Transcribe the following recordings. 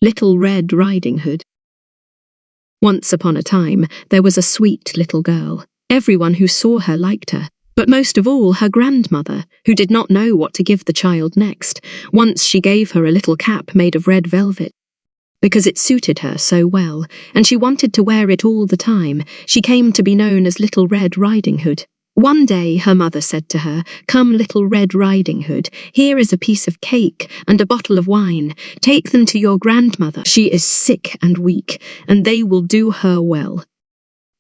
Little Red Riding Hood. Once upon a time, there was a sweet little girl. Everyone who saw her liked her, but most of all her grandmother, who did not know what to give the child next. Once she gave her a little cap made of red velvet. Because it suited her so well, and she wanted to wear it all the time, she came to be known as Little Red Riding Hood. One day her mother said to her, "Come, Little Red Riding Hood, here is a piece of cake and a bottle of wine. Take them to your grandmother. She is sick and weak, and they will do her well.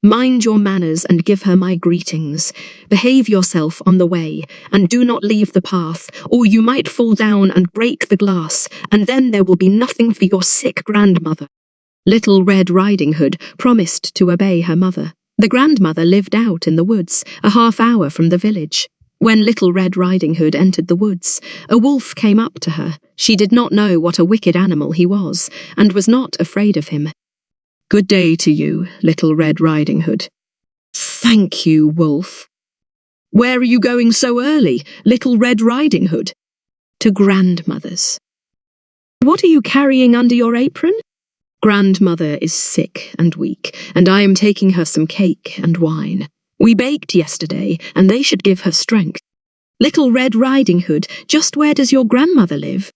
Mind your manners and give her my greetings. Behave yourself on the way, and do not leave the path, or you might fall down and break the glass, and then there will be nothing for your sick grandmother." Little Red Riding Hood promised to obey her mother. The grandmother lived out in the woods, a half-hour from the village. When Little Red Riding Hood entered the woods, a wolf came up to her. She did not know what a wicked animal he was, and was not afraid of him. "Good day to you, Little Red Riding Hood." "Thank you, wolf." "Where are you going so early, Little Red Riding Hood?" "To grandmother's." "What are you carrying under your apron?" "Grandmother is sick and weak, and I am taking her some cake and wine. We baked yesterday, and they should give her strength." "Little Red Riding Hood, just where does your grandmother live?"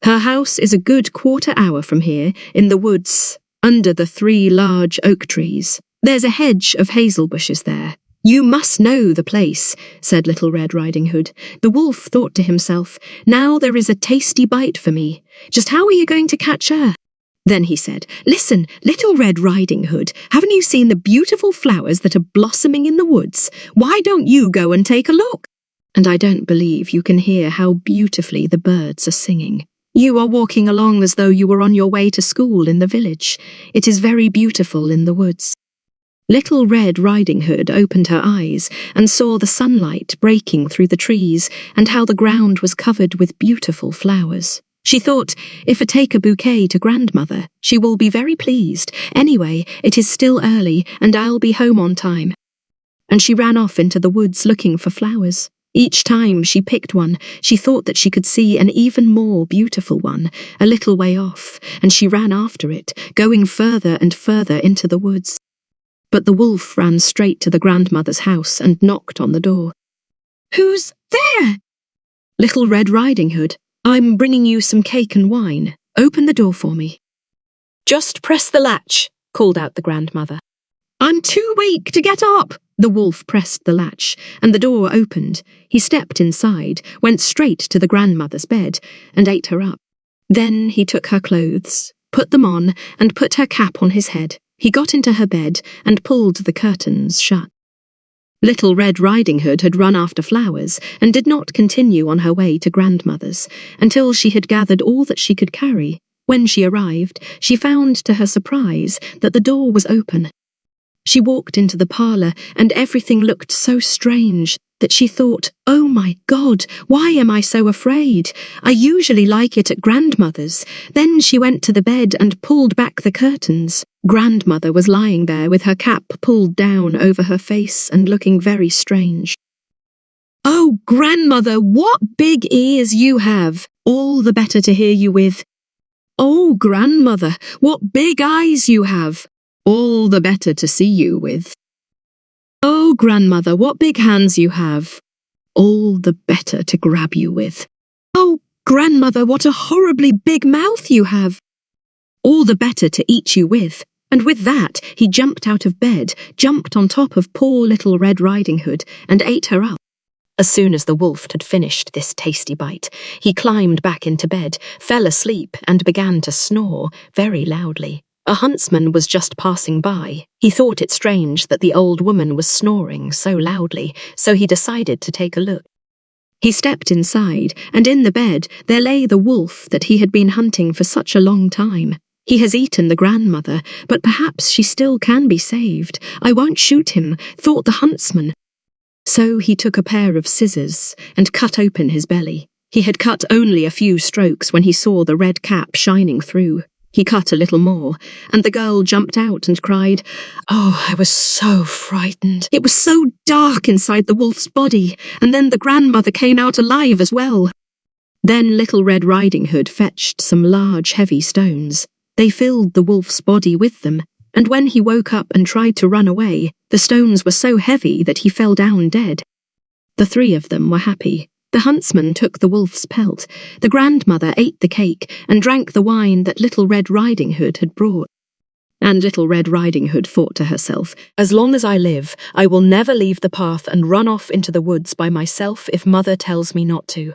"Her house is a good quarter-hour from here, in the woods, under the 3 large oak trees. There's a hedge of hazel bushes there." "You must know the place," said Little Red Riding Hood. The wolf thought to himself, "Now there is a tasty bite for me. Just how are you going to catch her?" Then he said, "Listen, Little Red Riding Hood, haven't you seen the beautiful flowers that are blossoming in the woods? Why don't you go and take a look? And I don't believe you can hear how beautifully the birds are singing. You are walking along as though you were on your way to school in the village. It is very beautiful in the woods." Little Red Riding Hood opened her eyes and saw the sunlight breaking through the trees and how the ground was covered with beautiful flowers. She thought, "If I take a bouquet to grandmother, she will be very pleased. Anyway, it is still early, and I'll be home on time." And she ran off into the woods looking for flowers. Each time she picked one, she thought that she could see an even more beautiful one, a little way off, and she ran after it, going further and further into the woods. But the wolf ran straight to the grandmother's house and knocked on the door. "Who's there?" "Little Red Riding Hood. I'm bringing you some cake and wine. Open the door for me." "Just press the latch," called out the grandmother. "I'm too weak to get up." The wolf pressed the latch, and the door opened. He stepped inside, went straight to the grandmother's bed, and ate her up. Then he took her clothes, put them on, and put her cap on his head. He got into her bed and pulled the curtains shut. Little Red Riding Hood had run after flowers and did not continue on her way to grandmother's until she had gathered all that she could carry. When she arrived, she found to her surprise that the door was open. She walked into the parlour and everything looked so strange that she thought, "Oh my God, why am I so afraid? I usually like it at grandmother's." Then she went to the bed and pulled back the curtains. Grandmother was lying there with her cap pulled down over her face and looking very strange. "Oh, grandmother, what big ears you have! All the better to hear you with." "Oh, grandmother, what big eyes you have! All the better to see you with." "Oh, grandmother, what big hands you have! All the better to grab you with." "Oh, grandmother, what a horribly big mouth you have! All the better to eat you with." And with that, he jumped out of bed, jumped on top of poor Little Red Riding Hood, and ate her up. As soon as the wolf had finished this tasty bite, he climbed back into bed, fell asleep, and began to snore very loudly. A huntsman was just passing by. He thought it strange that the old woman was snoring so loudly, so he decided to take a look. He stepped inside, and in the bed there lay the wolf that he had been hunting for such a long time. "He has eaten the grandmother, but perhaps she still can be saved. I won't shoot him," thought the huntsman. So he took a pair of scissors and cut open his belly. He had cut only a few strokes when he saw the red cap shining through. He cut a little more, and the girl jumped out and cried, "Oh, I was so frightened. It was so dark inside the wolf's body, and then the grandmother came out alive as well." Then Little Red Riding Hood fetched some large, heavy stones. They filled the wolf's body with them, and when he woke up and tried to run away, the stones were so heavy that he fell down dead. The three of them were happy. The huntsman took the wolf's pelt, the grandmother ate the cake and drank the wine that Little Red Riding Hood had brought. And Little Red Riding Hood thought to herself, "As long as I live, I will never leave the path and run off into the woods by myself if Mother tells me not to."